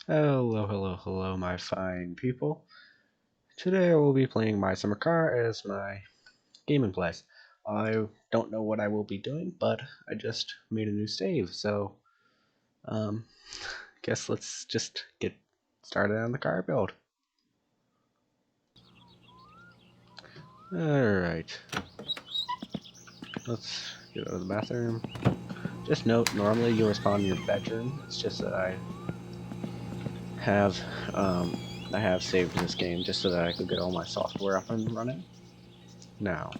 Hello, hello, hello, my fine people. Today I will be playing my summer car as my gaming place. I don't know what I will be doing, but I just made a new save, so um, guess let's just get started on the car build. Alright, let's get out of the bathroom. Just note, normally you respawn in your bedroom. It's just that have um, I have saved this game just so that I could get all my software up and running. Now,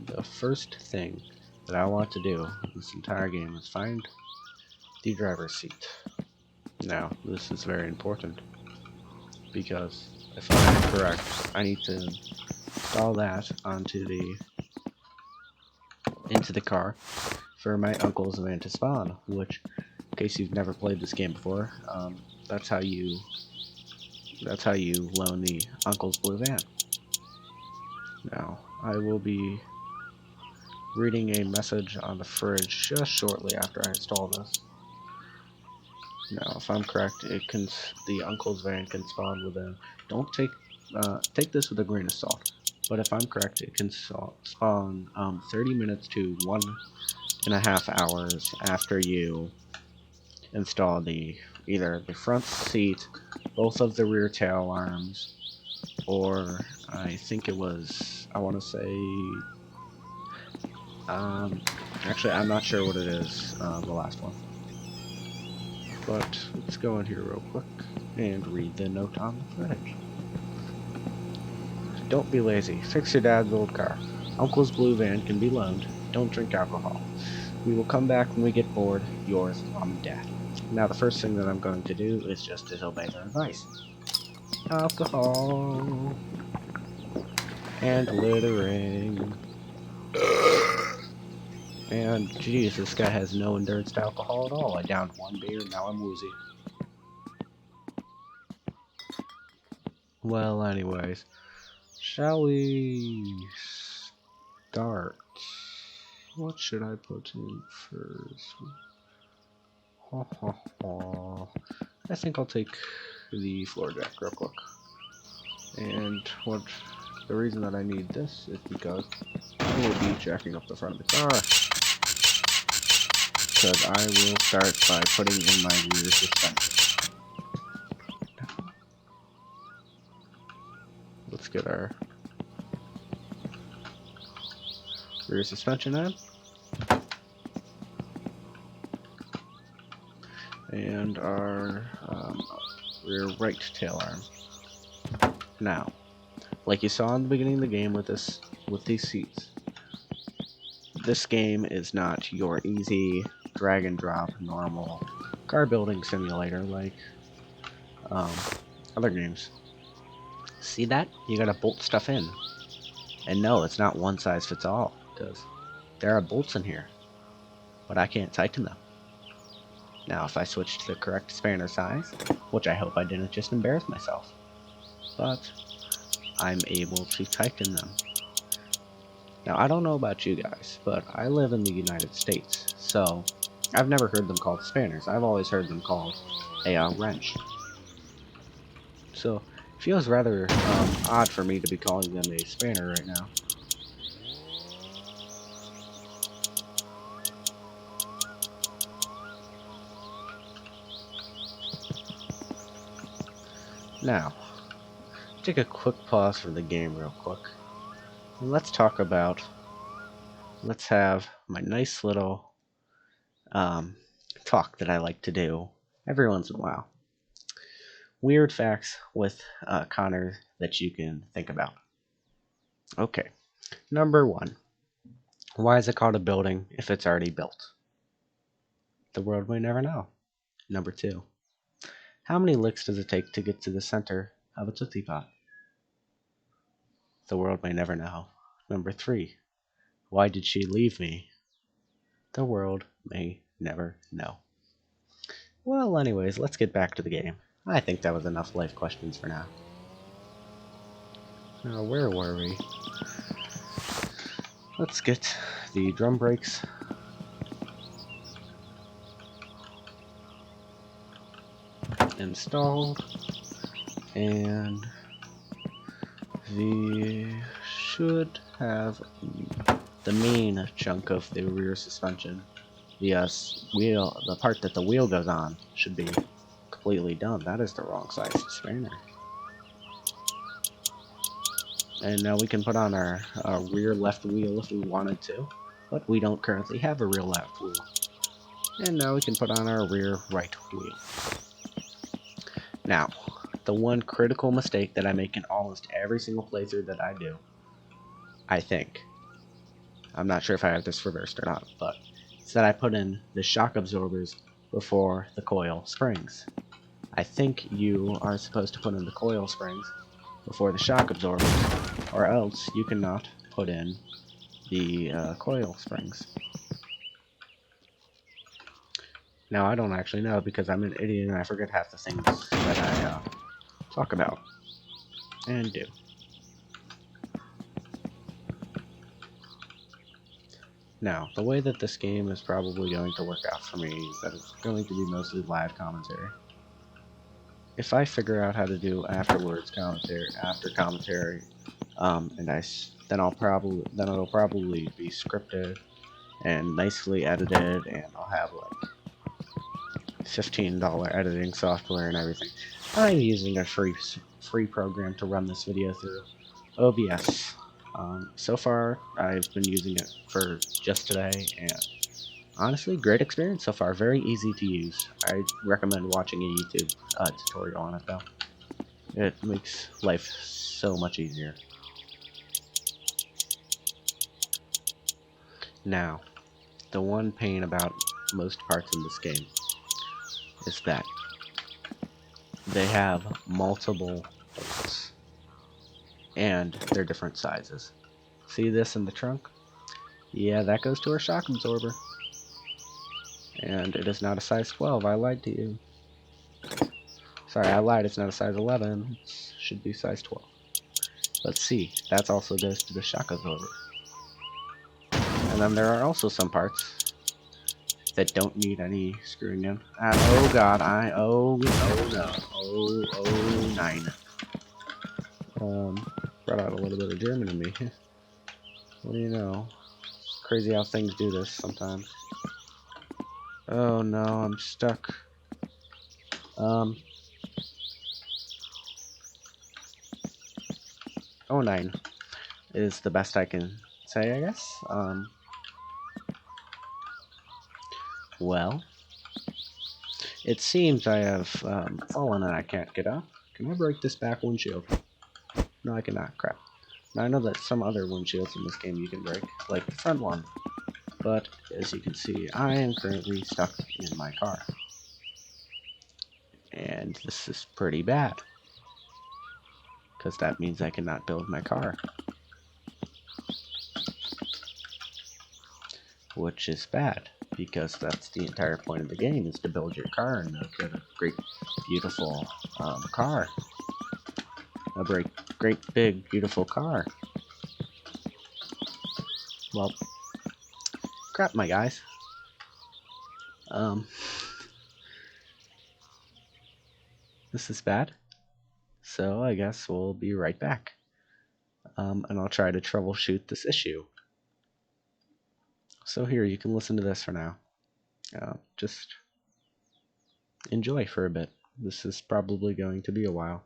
the first thing that I want to do in this entire game is find the driver's seat. Now, this is very important because if I'm correct, I need to install that into the car for my uncle's van to spawn. Which, in case you've never played this game before, that's how you loan the uncle's blue van. Now, I will be reading a message on the fridge just shortly after I install this. Now, if I'm correct, the uncle's van can spawn with a. Don't take this with a grain of salt. But if I'm correct, it can spawn 30 minutes to 1.5 hours after you install either the front seat, both of the rear tail arms, or I want to say actually I'm not sure what it is, the last one. But let's go in here real quick and read the note on the fridge. Don't be lazy. Fix your dad's old car. Uncle's blue van can be loaned. Don't drink alcohol. We will come back when we get bored. Yours, Mom and Dad. Now the first thing that I'm going to do is just disobey their advice. Alcohol and littering. And geez, this guy has no endurance to alcohol at all. I downed one beer and now I'm woozy. Well, anyways, shall we start? What should I put in first? Ha ha ha. I think I'll take the floor jack real quick. And the reason that I need this is because I will be jacking up the front of the car. Because I will start by putting in my rear suspension. Let's get our rear suspension in. And our rear right tail arm. Now, like you saw in the beginning of the game with these seats, this game is not your easy drag and drop normal car building simulator like um, other games. See that? You gotta bolt stuff in. And no, it's not one size fits all, because there are bolts in here, but I can't tighten them. Now, if I switch to the correct spanner size, which I hope I didn't just embarrass myself, but I'm able to tighten them. Now, I don't know about you guys, but I live in the United States, so I've never heard them called spanners. I've always heard them called a wrench. So, it feels rather odd for me to be calling them a spanner right now. Now, take a quick pause for the game real quick. And let's have my nice little talk that I like to do every once in a while. Weird facts with Connor that you can think about. Okay, number one. Why is it called a building if it's already built? The world may never know. Number two. How many licks does it take to get to the center of a Tootsie Pop? The world may never know. Number three. Why did she leave me? The world may never know. Well, anyways, let's get back to the game. I think that was enough life questions for now. Now, where were we? Let's get the drum brakes. installed, and we should have the main chunk of the rear suspension, the part that the wheel goes on, should be completely done. That is the wrong size spanner. And now we can put on our rear left wheel if we wanted to, but we don't currently have a rear left wheel. And now we can put on our rear right wheel. Now, the one critical mistake that I make in almost every single playthrough that I do, I think, I'm not sure if I have this reversed or not, but it's that I put in the shock absorbers before the coil springs. I think you are supposed to put in the coil springs before the shock absorbers, or else you cannot put in the coil springs. Now, I don't actually know because I'm an idiot and I forget half the things that I talk about and do. Now, the way that this game is probably going to work out for me is that it's going to be mostly live commentary. If I figure out how to do afterwards commentary, after commentary, then it'll probably be scripted and nicely edited, and I'll have like $15 editing software and everything. I'm using a free program to run this video through, OBS. So far, I've been using it for just today, and honestly, great experience so far. Very easy to use. I recommend watching a YouTube tutorial on it, though. It makes life so much easier. Now, the one pain about most parts in this game is that they have multiple bolts, and they're different sizes. See this in the trunk? Yeah, that goes to our shock absorber. And it is not a size 12, I lied to you. Sorry, I lied, it's not a size 11, it should be size 12. But see, that also goes to the shock absorber. And then there are also some parts that don't need any screwing in. Oh god, oh no, 9. Brought out a little bit of German in me. What do you know? It's crazy how things do this sometimes. Oh no, I'm stuck. 09 is the best I can say, I guess. Well, it seems I have fallen and I can't get up. Can I break this back windshield? No, I cannot. Crap. Now, I know that some other windshields in this game you can break, like the front one. But, as you can see, I am currently stuck in my car. And this is pretty bad. Because that means I cannot build my car. Which is bad, because that's the entire point of the game, is to build your car and get a great, beautiful car. A great, big, beautiful car. Well, crap, my guys. This is bad. So I guess we'll be right back. And I'll try to troubleshoot this issue. So here, you can listen to this for now. Just enjoy for a bit. This is probably going to be a while.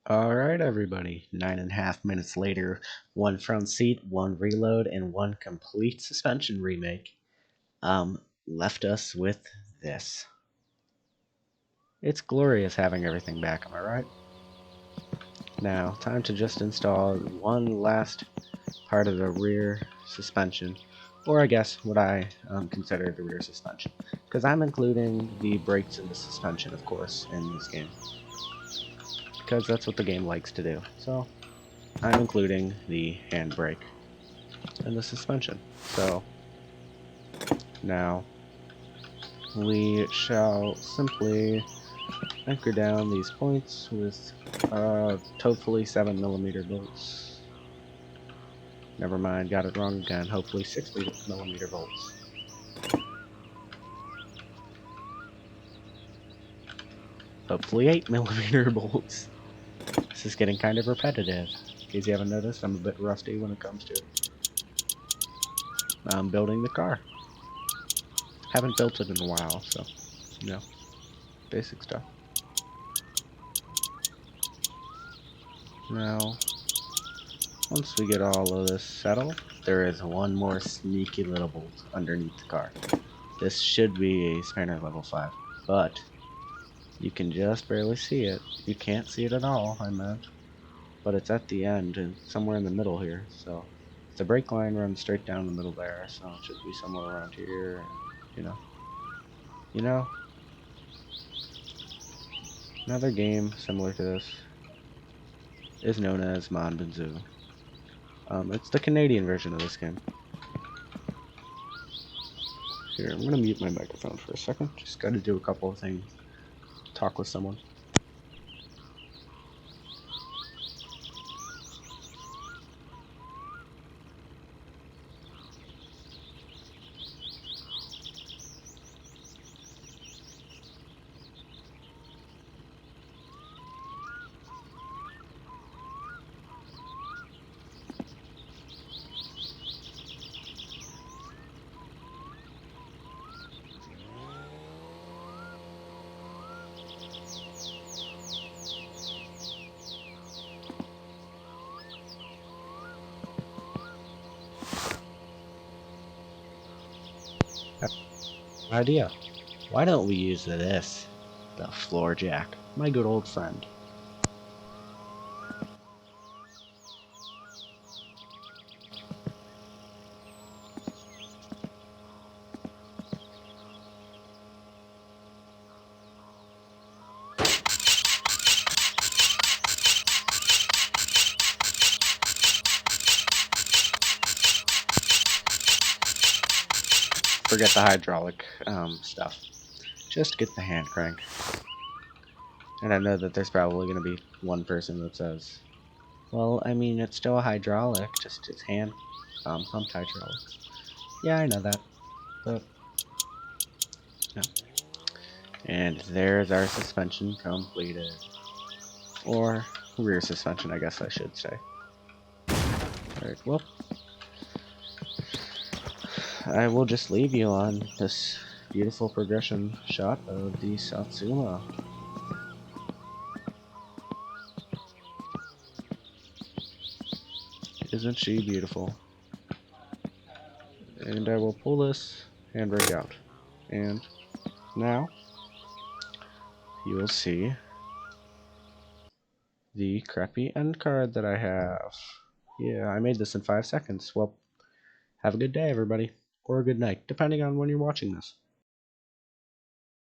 Alright everybody, 9.5 minutes later, one front seat, one reload, and one complete suspension remake left us with this. It's glorious having everything back, am I right? Now, time to just install one last part of the rear suspension, or I guess what I consider the rear suspension, because I'm including the brakes and the suspension, of course, in this game. Because that's what the game likes to do. So I'm including the handbrake and the suspension. So now we shall simply anchor down these points with hopefully 7mm bolts. Never mind, got it wrong again. Hopefully 60mm bolts. hopefully 8mm bolts. This is getting kind of repetitive. In case you haven't noticed, I'm a bit rusty when it comes to building the car. Haven't built it in a while, so, you know, basic stuff. Now, once we get all of this settled, there is one more sneaky little bolt underneath the car. This should be a spanner level 5, but you can just barely see it. You can't see it at all, I meant. But it's at the end and somewhere in the middle here, so the brake line runs straight down the middle there, so it should be somewhere around here, you know. You know, another game similar to this is known as Manbanzoo. It's the Canadian version of this game. Here, I'm gonna mute my microphone for a second. Just gotta do a couple of things. Talk with someone. Idea. Why don't we use this? The floor jack. My good old friend. Forget the hydraulic stuff. Just get the hand crank. And I know that there's probably going to be one person that says, well, I mean, it's still a hydraulic, just it's hand pumped hydraulic. Yeah, I know that, but no. And there's our suspension completed. Or rear suspension, I guess I should say. Alright, well, I will just leave you on this beautiful progression shot of the Satsuma. Isn't she beautiful? And I will pull this handbrake out. And now you will see the crappy end card that I have. Yeah, I made this in 5 seconds. Well, have a good day, everybody. Or a good night, depending on when you're watching this.